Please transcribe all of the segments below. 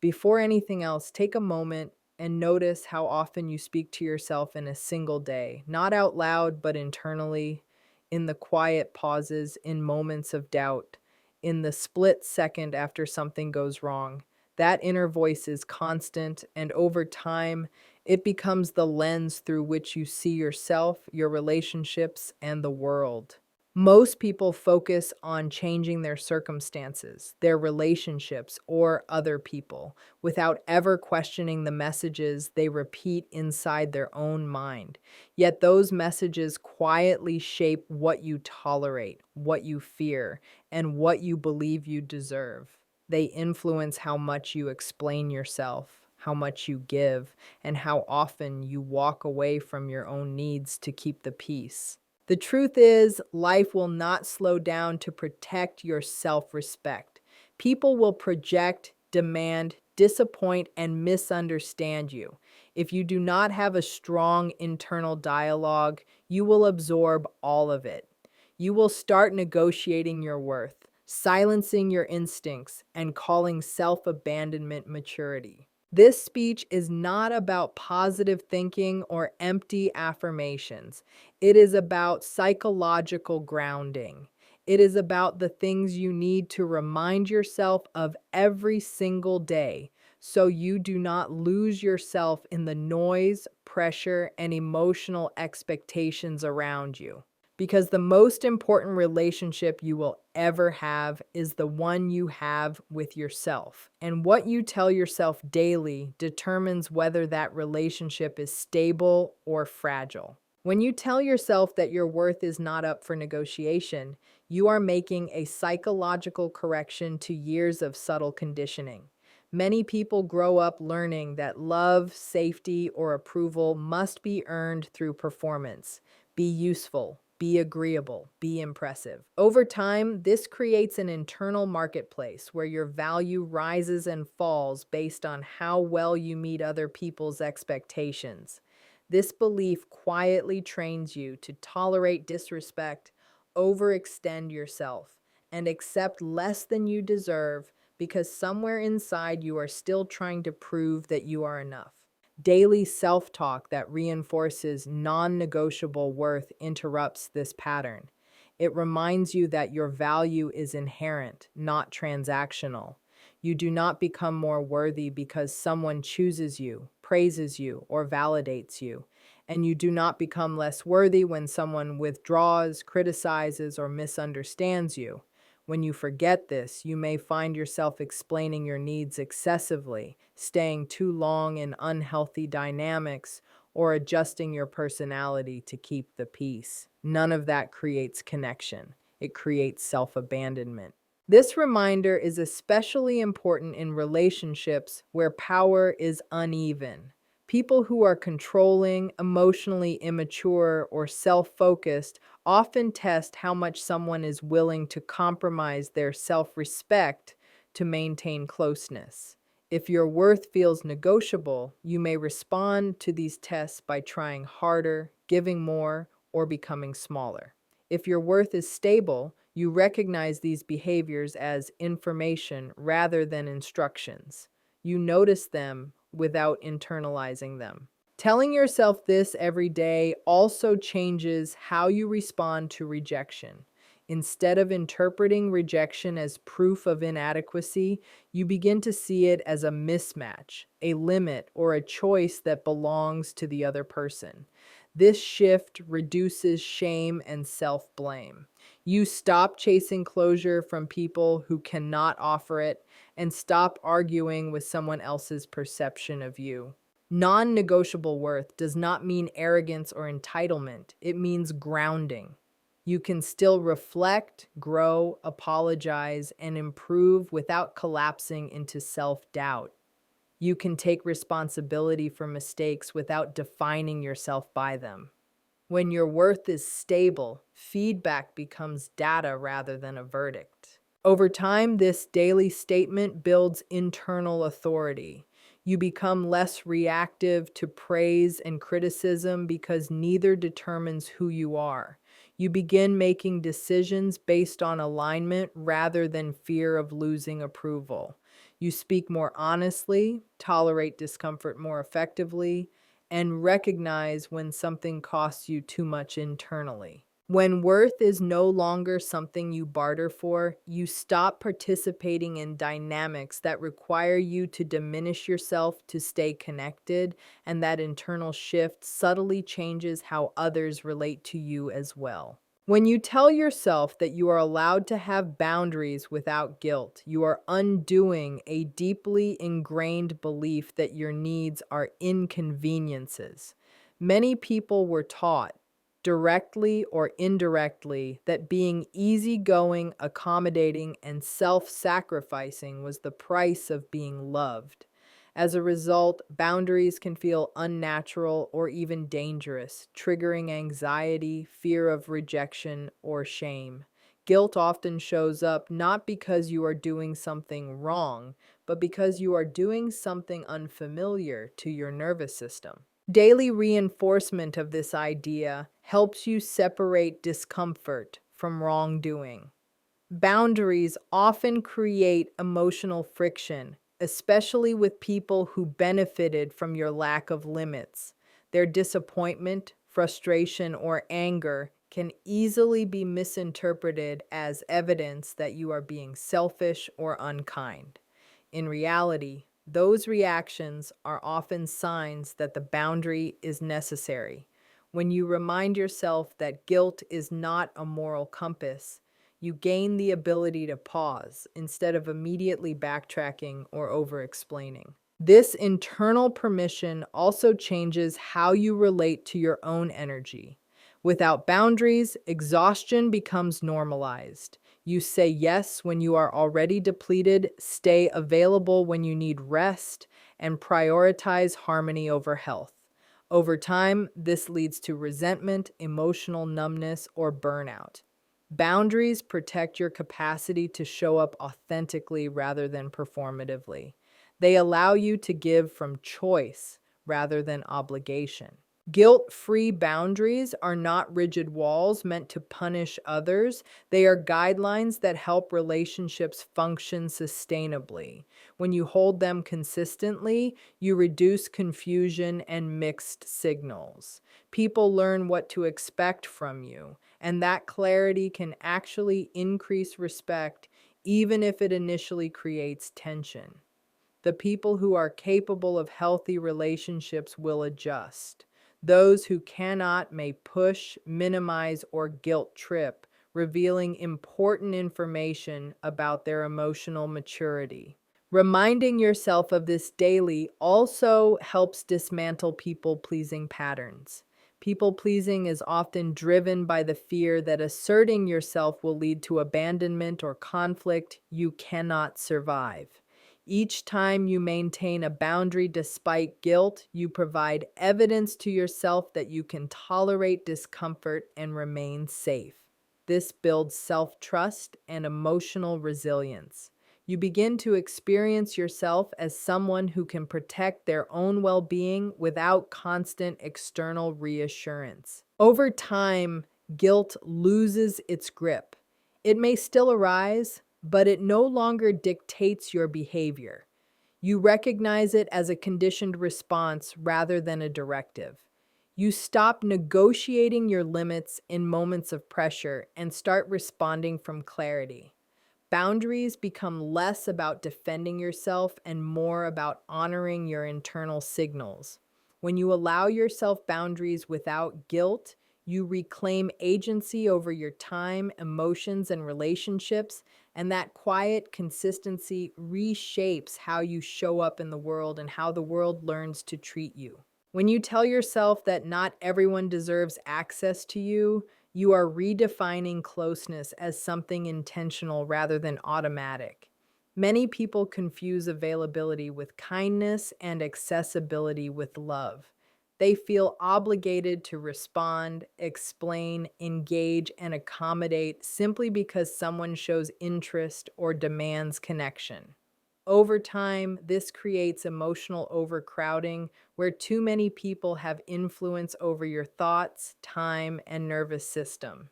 Before anything else, take a moment and notice how often you speak to yourself in a single day, not out loud, but internally, in the quiet pauses, in moments of doubt, in the split second after something goes wrong. That inner voice is constant, and over time, it becomes the lens through which you see yourself, your relationships, and the world. Most people focus on changing their circumstances, their relationships, or other people without ever questioning the messages they repeat inside their own mind. Yet those messages quietly shape what you tolerate, what you fear, and what you believe you deserve. They influence how much you explain yourself, how much you give, and how often you walk away from your own needs to keep the peace. The truth is, life will not slow down to protect your self-respect. People will project, demand, disappoint, and misunderstand you. If you do not have a strong internal dialogue, you will absorb all of it. You will start negotiating your worth, silencing your instincts, and calling self-abandonment maturity. This speech is not about positive thinking or empty affirmations. It is about psychological grounding. It is about the things you need to remind yourself of every single day so you do not lose yourself in the noise, pressure, and emotional expectations around you. Because the most important relationship you will ever have is the one you have with yourself. And what you tell yourself daily determines whether that relationship is stable or fragile. When you tell yourself that your worth is not up for negotiation, you are making a psychological correction to years of subtle conditioning. Many people grow up learning that love, safety, or approval must be earned through performance. Be useful, be agreeable, be impressive. Over time, this creates an internal marketplace where your value rises and falls based on how well you meet other people's expectations. This belief quietly trains you to tolerate disrespect, overextend yourself, and accept less than you deserve because somewhere inside you are still trying to prove that you are enough. Daily self-talk that reinforces non-negotiable worth interrupts this pattern. It reminds you that your value is inherent, not transactional. You do not become more worthy because someone chooses you, praises you, or validates you. And you do not become less worthy when someone withdraws, criticizes, or misunderstands you. When you forget this, you may find yourself explaining your needs excessively, staying too long in unhealthy dynamics, or adjusting your personality to keep the peace. None of that creates connection. It creates self-abandonment. This reminder is especially important in relationships where power is uneven. People who are controlling, emotionally immature, or self-focused often test how much someone is willing to compromise their self-respect to maintain closeness. If your worth feels negotiable, you may respond to these tests by trying harder, giving more, or becoming smaller. If your worth is stable, you recognize these behaviors as information rather than instructions. You notice them without internalizing them. Telling yourself this every day also changes how you respond to rejection. Instead of interpreting rejection as proof of inadequacy, you begin to see it as a mismatch, a limit, or a choice that belongs to the other person. This shift reduces shame and self-blame. You stop chasing closure from people who cannot offer it and stop arguing with someone else's perception of you. Non-negotiable worth does not mean arrogance or entitlement. It means grounding. You can still reflect, grow, apologize, and improve without collapsing into self-doubt. You can take responsibility for mistakes without defining yourself by them. When your worth is stable, feedback becomes data rather than a verdict. Over time, this daily statement builds internal authority. You become less reactive to praise and criticism because neither determines who you are. You begin making decisions based on alignment rather than fear of losing approval. You speak more honestly, tolerate discomfort more effectively, and recognize when something costs you too much internally. When worth is no longer something you barter for, you stop participating in dynamics that require you to diminish yourself to stay connected, and that internal shift subtly changes how others relate to you as well. When you tell yourself that you are allowed to have boundaries without guilt, you are undoing a deeply ingrained belief that your needs are inconveniences. Many people were taught, directly or indirectly, that being easygoing, accommodating, and self sacrificing was the price of being loved. As a result, boundaries can feel unnatural or even dangerous, triggering anxiety, fear of rejection, or shame. Guilt often shows up not because you are doing something wrong, but because you are doing something unfamiliar to your nervous system. Daily reinforcement of this idea helps you separate discomfort from wrongdoing. Boundaries often create emotional friction, especially with people who benefited from your lack of limits. Their disappointment, frustration, or anger can easily be misinterpreted as evidence that you are being selfish or unkind. In reality, those reactions are often signs that the boundary is necessary. When you remind yourself that guilt is not a moral compass, you gain the ability to pause instead of immediately backtracking or over explaining. This internal permission also changes how you relate to your own energy. Without boundaries, exhaustion becomes normalized. You say yes when you are already depleted, stay available when you need rest, and prioritize harmony over health. Over time, this leads to resentment, emotional numbness, or burnout. Boundaries protect your capacity to show up authentically rather than performatively. They allow you to give from choice rather than obligation. Guilt-free boundaries are not rigid walls meant to punish others. They are guidelines that help relationships function sustainably. When you hold them consistently, you reduce confusion and mixed signals. People learn what to expect from you, and that clarity can actually increase respect even if it initially creates tension. The people who are capable of healthy relationships will adjust. Those who cannot may push, minimize, or guilt trip, revealing important information about their emotional maturity. Reminding yourself of this daily also helps dismantle people-pleasing patterns. People-pleasing is often driven by the fear that asserting yourself will lead to abandonment or conflict you cannot survive. Each time you maintain a boundary despite guilt, you provide evidence to yourself that you can tolerate discomfort and remain safe. This builds self-trust and emotional resilience. You begin to experience yourself as someone who can protect their own well-being without constant external reassurance. Over time, guilt loses its grip. It may still arise, but it no longer dictates your behavior. You recognize it as a conditioned response rather than a directive. You stop negotiating your limits in moments of pressure and start responding from clarity. Boundaries become less about defending yourself and more about honoring your internal signals. When you allow yourself boundaries without guilt, you reclaim agency over your time, emotions, and relationships, and that quiet consistency reshapes how you show up in the world and how the world learns to treat you. When you tell yourself that not everyone deserves access to you, you are redefining closeness as something intentional rather than automatic. Many people confuse availability with kindness and accessibility with love. They feel obligated to respond, explain, engage, and accommodate simply because someone shows interest or demands connection. Over time, this creates emotional overcrowding where too many people have influence over your thoughts, time, and nervous system.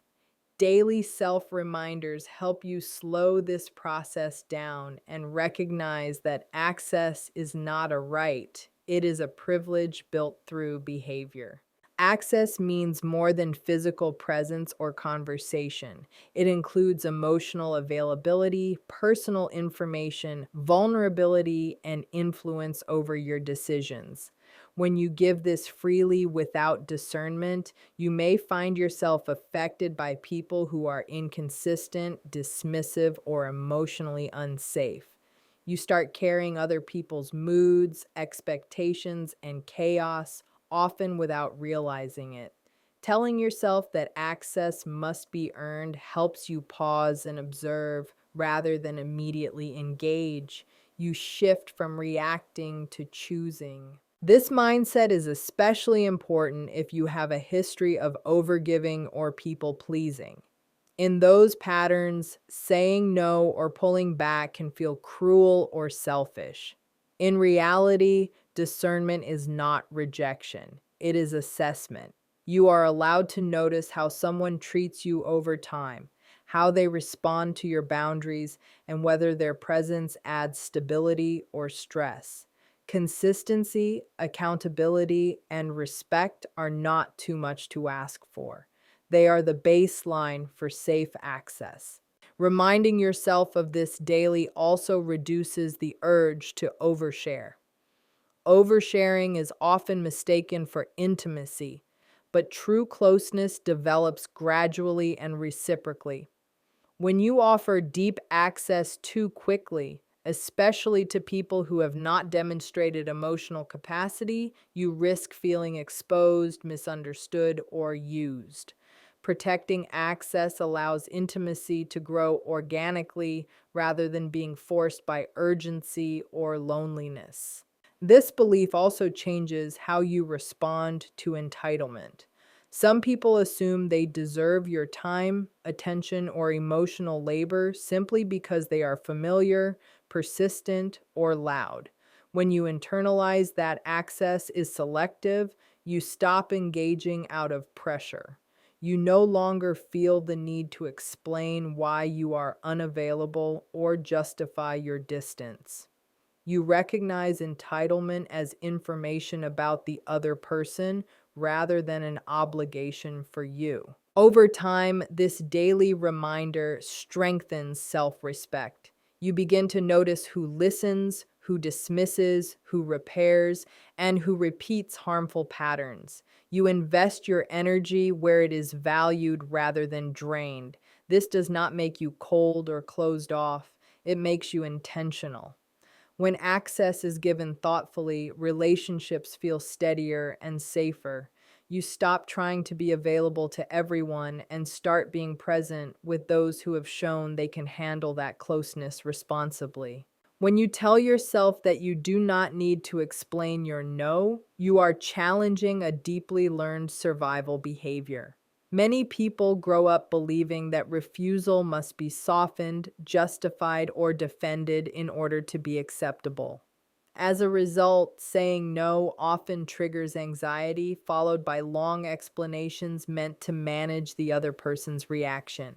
Daily self-reminders help you slow this process down and recognize that access is not a right, it is a privilege built through behavior. Access means more than physical presence or conversation. It includes emotional availability, personal information, vulnerability, and influence over your decisions. When you give this freely without discernment, you may find yourself affected by people who are inconsistent, dismissive, or emotionally unsafe. You start carrying other people's moods, expectations, and chaos, often without realizing it. Telling yourself that access must be earned helps you pause and observe rather than immediately engage. You shift from reacting to choosing. This mindset is especially important if you have a history of overgiving or people pleasing. In those patterns, saying no or pulling back can feel cruel or selfish. In reality, discernment is not rejection, it is assessment. You are allowed to notice how someone treats you over time, how they respond to your boundaries, and whether their presence adds stability or stress. Consistency, accountability, and respect are not too much to ask for. They are the baseline for safe access. Reminding yourself of this daily also reduces the urge to overshare. Oversharing is often mistaken for intimacy, but true closeness develops gradually and reciprocally. When you offer deep access too quickly, especially to people who have not demonstrated emotional capacity, you risk feeling exposed, misunderstood, or used. Protecting access allows intimacy to grow organically rather than being forced by urgency or loneliness. This belief also changes how you respond to entitlement. Some people assume they deserve your time, attention, or emotional labor simply because they are familiar, persistent, or loud. When you internalize that access is selective, you stop engaging out of pressure. You no longer feel the need to explain why you are unavailable or justify your distance. You recognize entitlement as information about the other person rather than an obligation for you. Over time, this daily reminder strengthens self-respect. You begin to notice who listens, who dismisses, who repairs, and who repeats harmful patterns. You invest your energy where it is valued rather than drained. This does not make you cold or closed off. It makes you intentional. When access is given thoughtfully, relationships feel steadier and safer. You stop trying to be available to everyone and start being present with those who have shown they can handle that closeness responsibly. When you tell yourself that you do not need to explain your no, you are challenging a deeply learned survival behavior. Many people grow up believing that refusal must be softened, justified, or defended in order to be acceptable. As a result, saying no often triggers anxiety, followed by long explanations meant to manage the other person's reaction.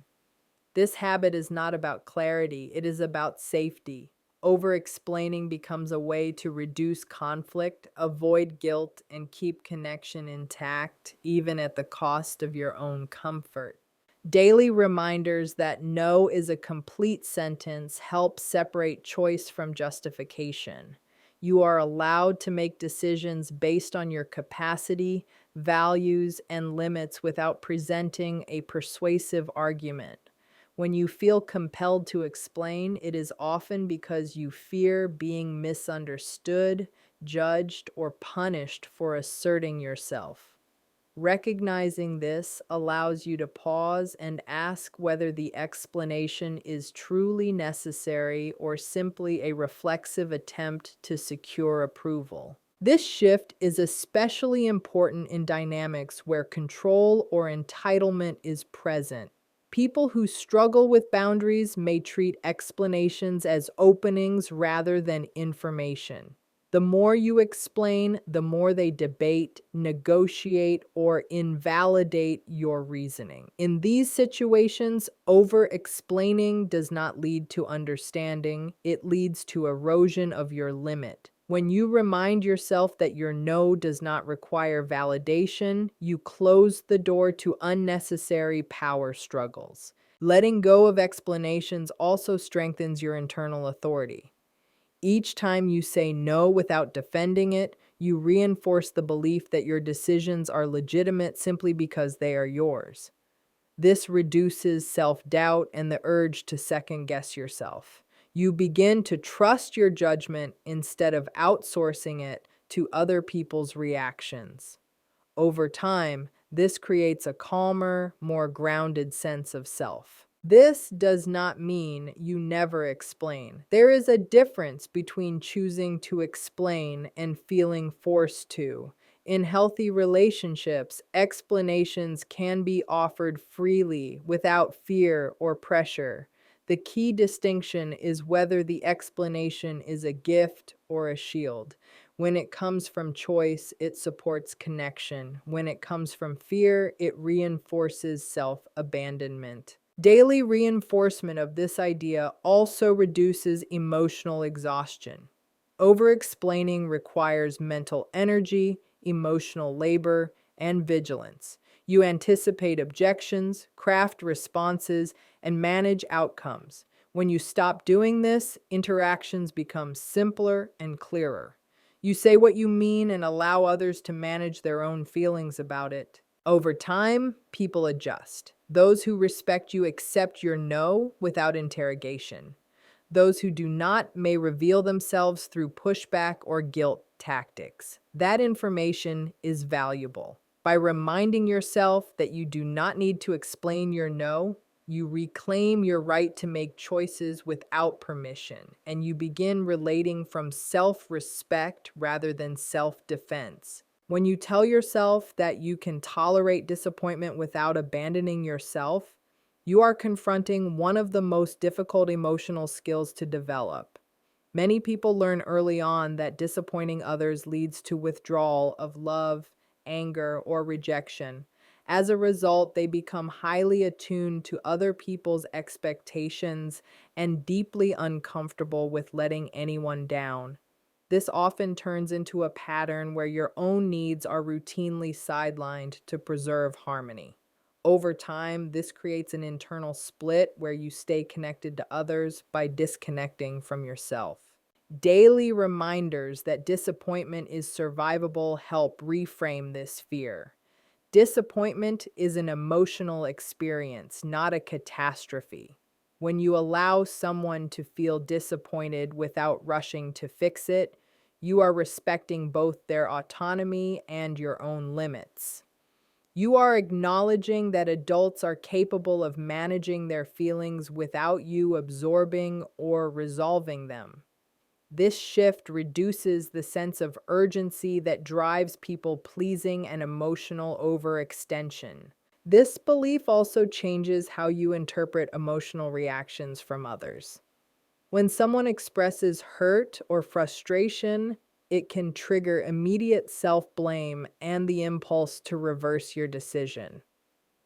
This habit is not about clarity, it is about safety. Over-explaining becomes a way to reduce conflict, avoid guilt, and keep connection intact, even at the cost of your own comfort. Daily reminders that no is a complete sentence help separate choice from justification. You are allowed to make decisions based on your capacity, values, and limits without presenting a persuasive argument. When you feel compelled to explain, it is often because you fear being misunderstood, judged, or punished for asserting yourself. Recognizing this allows you to pause and ask whether the explanation is truly necessary or simply a reflexive attempt to secure approval. This shift is especially important in dynamics where control or entitlement is present. People who struggle with boundaries may treat explanations as openings rather than information. The more you explain, the more they debate, negotiate, or invalidate your reasoning. In these situations, over explaining does not lead to understanding, it leads to erosion of your limit. When you remind yourself that your no does not require validation, you close the door to unnecessary power struggles. Letting go of explanations also strengthens your internal authority. Each time you say no without defending it, you reinforce the belief that your decisions are legitimate simply because they are yours. This reduces self-doubt and the urge to second-guess yourself. You begin to trust your judgment instead of outsourcing it to other people's reactions. Over time, this creates a calmer, more grounded sense of self. This does not mean you never explain. There is a difference between choosing to explain and feeling forced to. In healthy relationships, explanations can be offered freely without fear or pressure. The key distinction is whether the explanation is a gift or a shield. When it comes from choice, it supports connection. When it comes from fear, it reinforces self-abandonment. Daily reinforcement of this idea also reduces emotional exhaustion. Over-explaining requires mental energy, emotional labor, and vigilance. You anticipate objections, craft responses, and manage outcomes. When you stop doing this, interactions become simpler and clearer. You say what you mean and allow others to manage their own feelings about it. Over time, people adjust. Those who respect you accept your no without interrogation. Those who do not may reveal themselves through pushback or guilt tactics. That information is valuable. By reminding yourself that you do not need to explain your no, you reclaim your right to make choices without permission, and you begin relating from self-respect rather than self-defense. When you tell yourself that you can tolerate disappointment without abandoning yourself, you are confronting one of the most difficult emotional skills to develop. Many people learn early on that disappointing others leads to withdrawal of love, anger, or rejection. As a result, they become highly attuned to other people's expectations and deeply uncomfortable with letting anyone down. This often turns into a pattern where your own needs are routinely sidelined to preserve harmony. Over time, this creates an internal split where you stay connected to others by disconnecting from yourself. Daily reminders that disappointment is survivable help reframe this fear. Disappointment is an emotional experience, not a catastrophe. When you allow someone to feel disappointed without rushing to fix it, you are respecting both their autonomy and your own limits. You are acknowledging that adults are capable of managing their feelings without you absorbing or resolving them. This shift reduces the sense of urgency that drives people pleasing and emotional overextension. This belief also changes how you interpret emotional reactions from others. When someone expresses hurt or frustration, it can trigger immediate self-blame and the impulse to reverse your decision.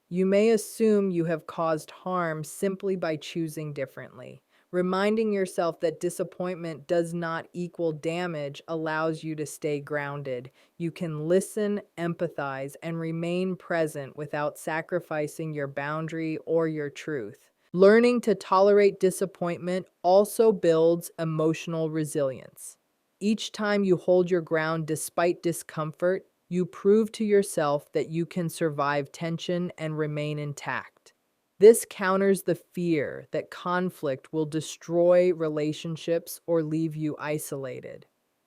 You may assume you have caused harm simply by choosing differently. Reminding yourself that disappointment does not equal damage allows you to stay grounded. You can listen, empathize, and remain present without sacrificing your boundary or your truth. Learning to tolerate disappointment also builds emotional resilience. Each time you hold your ground despite discomfort, you prove to yourself that you can survive tension and remain intact. This counters the fear that conflict will destroy relationships or leave you isolated.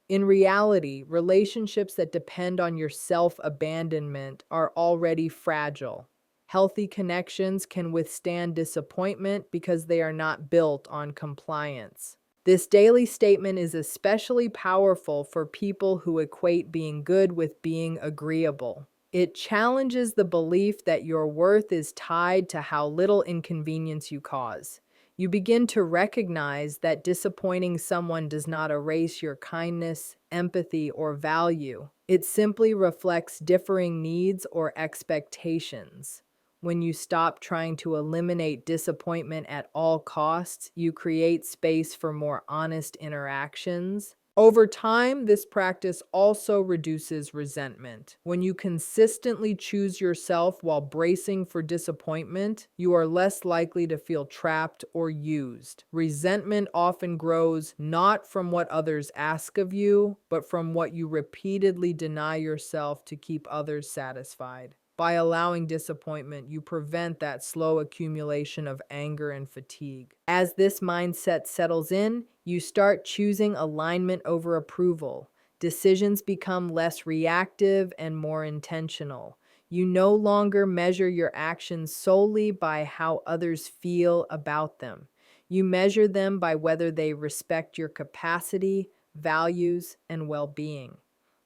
In reality, relationships that depend on your self-abandonment are already fragile. Healthy connections can withstand disappointment because they are not built on compliance. This daily statement is especially powerful for people who equate being good with being agreeable. It challenges the belief that your worth is tied to how little inconvenience you cause. You begin to recognize that disappointing someone does not erase your kindness, empathy or value. It simply reflects differing needs or expectations. When you stop trying to eliminate disappointment at all costs, you create space for more honest interactions. Over time, this practice also reduces resentment. When you consistently choose yourself while bracing for disappointment, you are less likely to feel trapped or used. Resentment often grows not from what others ask of you, but from what you repeatedly deny yourself to keep others satisfied. By allowing disappointment, you prevent that slow accumulation of anger and fatigue. As this mindset settles in, you start choosing alignment over approval. Decisions become less reactive and more intentional. You no longer measure your actions solely by how others feel about them. You measure them by whether they respect your capacity, values, and well-being.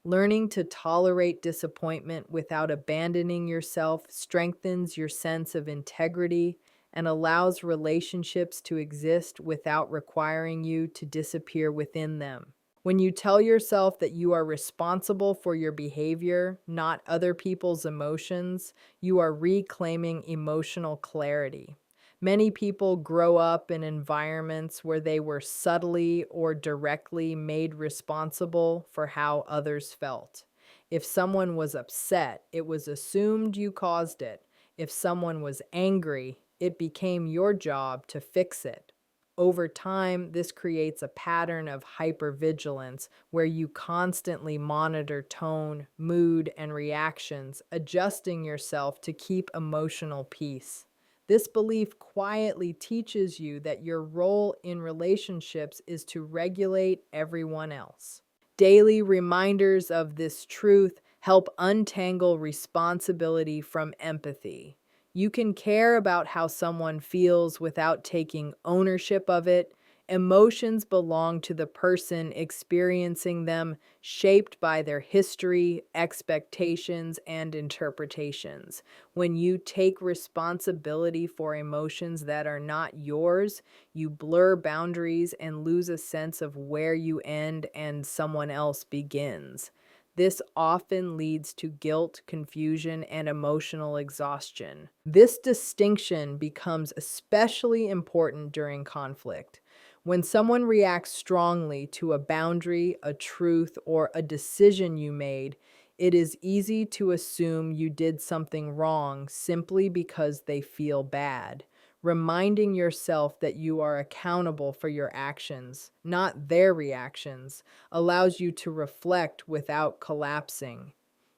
Learning to tolerate disappointment without abandoning yourself strengthens your sense of integrity and allows relationships to exist without requiring you to disappear within them. When you tell yourself that you are responsible for your behavior, not other people's emotions, you are reclaiming emotional clarity. Many people grow up in environments where they were subtly or directly made responsible for how others felt. If someone was upset, it was assumed you caused it. If someone was angry, it became your job to fix it. Over time, this creates a pattern of hypervigilance where you constantly monitor tone, mood, and reactions, adjusting yourself to keep emotional peace. This belief quietly teaches you that your role in relationships is to regulate everyone else. Daily reminders of this truth help untangle responsibility from empathy. You can care about how someone feels without taking ownership of it. Emotions belong to the person experiencing them, shaped by their history, expectations, and interpretations. When you take responsibility for emotions that are not yours, you blur boundaries and lose a sense of where you end and someone else begins. This often leads to guilt, confusion, and emotional exhaustion. This distinction becomes especially important during conflict. When someone reacts strongly to a boundary, a truth, or a decision you made, it is easy to assume you did something wrong simply because they feel bad. Reminding yourself that you are accountable for your actions, not their reactions, allows you to reflect without collapsing.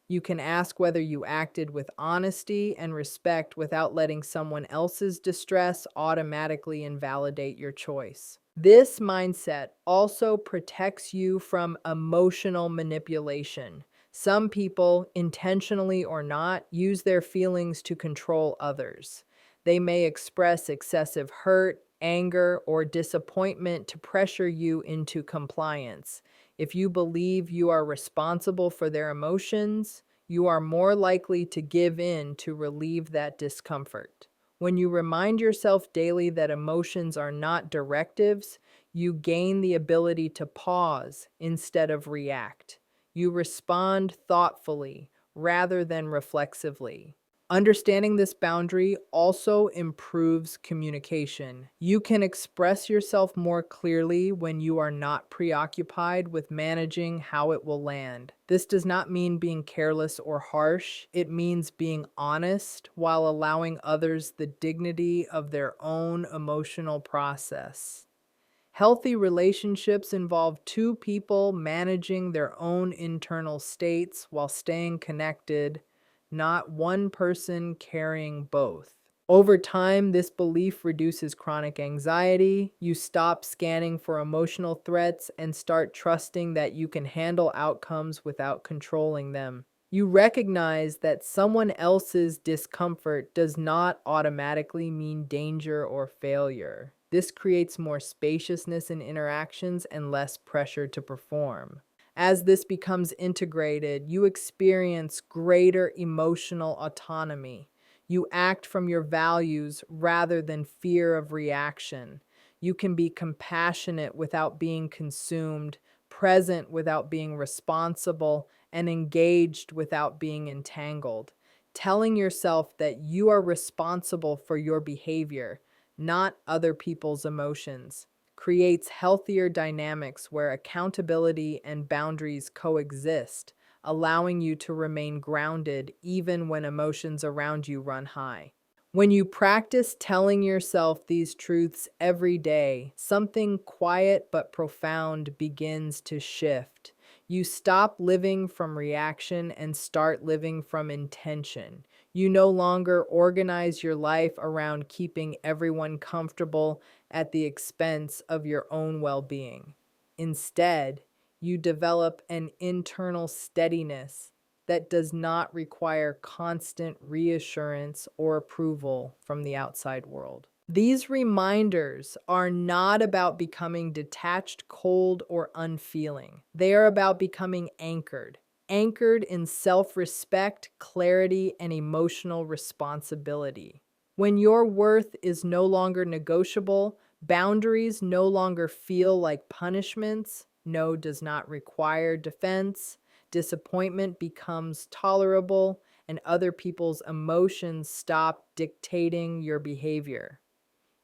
You can ask whether you acted with honesty and respect without letting someone else's distress automatically invalidate your choice. This mindset also protects you from emotional manipulation. Some people, intentionally or not, use their feelings to control others. They may express excessive hurt, anger, or disappointment to pressure you into compliance. If you believe you are responsible for their emotions, you are more likely to give in to relieve that discomfort. When you remind yourself daily that emotions are not directives, you gain the ability to pause instead of react. You respond thoughtfully rather than reflexively. Understanding this boundary also improves communication. You can express yourself more clearly when you are not preoccupied with managing how it will land. This does not mean being careless or harsh. It means being honest while allowing others the dignity of their own emotional process. Healthy relationships involve two people managing their own internal states while staying connected, not one person carrying both. Over time, this belief reduces chronic anxiety. You stop scanning for emotional threats and start trusting that you can handle outcomes without controlling them. You recognize that someone else's discomfort does not automatically mean danger or failure. This creates more spaciousness in interactions and less pressure to perform. As this becomes integrated, you experience greater emotional autonomy. You act from your values rather than fear of reaction. You can be compassionate without being consumed, present without being responsible, and engaged without being entangled. Telling yourself that you are responsible for your behavior, not other people's emotions, creates healthier dynamics where accountability and boundaries coexist, allowing you to remain grounded even when emotions around you run high. When you practice telling yourself these truths every day, something quiet but profound begins to shift. You stop living from reaction and start living from intention. You no longer organize your life around keeping everyone comfortable at the expense of your own well being. Instead, you develop an internal steadiness that does not require constant reassurance or approval from the outside world. These reminders are not about becoming detached, cold, or unfeeling. They are about becoming anchored in self respect, clarity, and emotional responsibility. When your worth is no longer negotiable, boundaries no longer feel like punishments, no does not require defense, disappointment becomes tolerable, and other people's emotions stop dictating your behavior.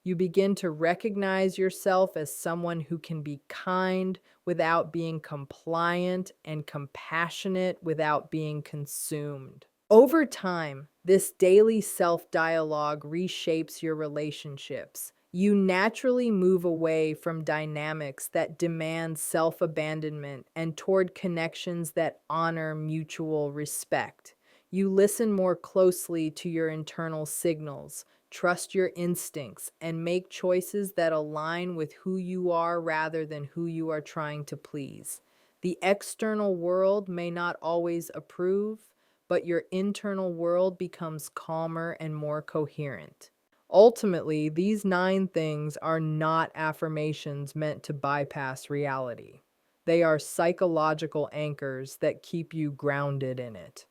You begin to recognize yourself as someone who can be kind without being compliant and compassionate without being consumed. Over time, this daily self dialogue reshapes your relationships. You naturally move away from dynamics that demand self abandonment and toward connections that honor mutual respect. You listen more closely to your internal signals, trust your instincts, and make choices that align with who you are rather than who you are trying to please. The external world may not always approve, but your internal world becomes calmer and more coherent. Ultimately, these 9 things are not affirmations meant to bypass reality. They are psychological anchors that keep you grounded in it.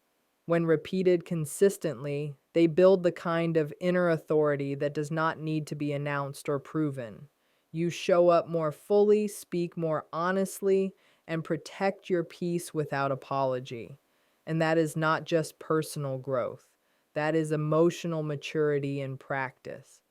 When repeated consistently, they build the kind of inner authority that does not need to be announced or proven. You show up more fully, speak more honestly, and protect your peace without apology. And that is not just personal growth, that is emotional maturity in practice.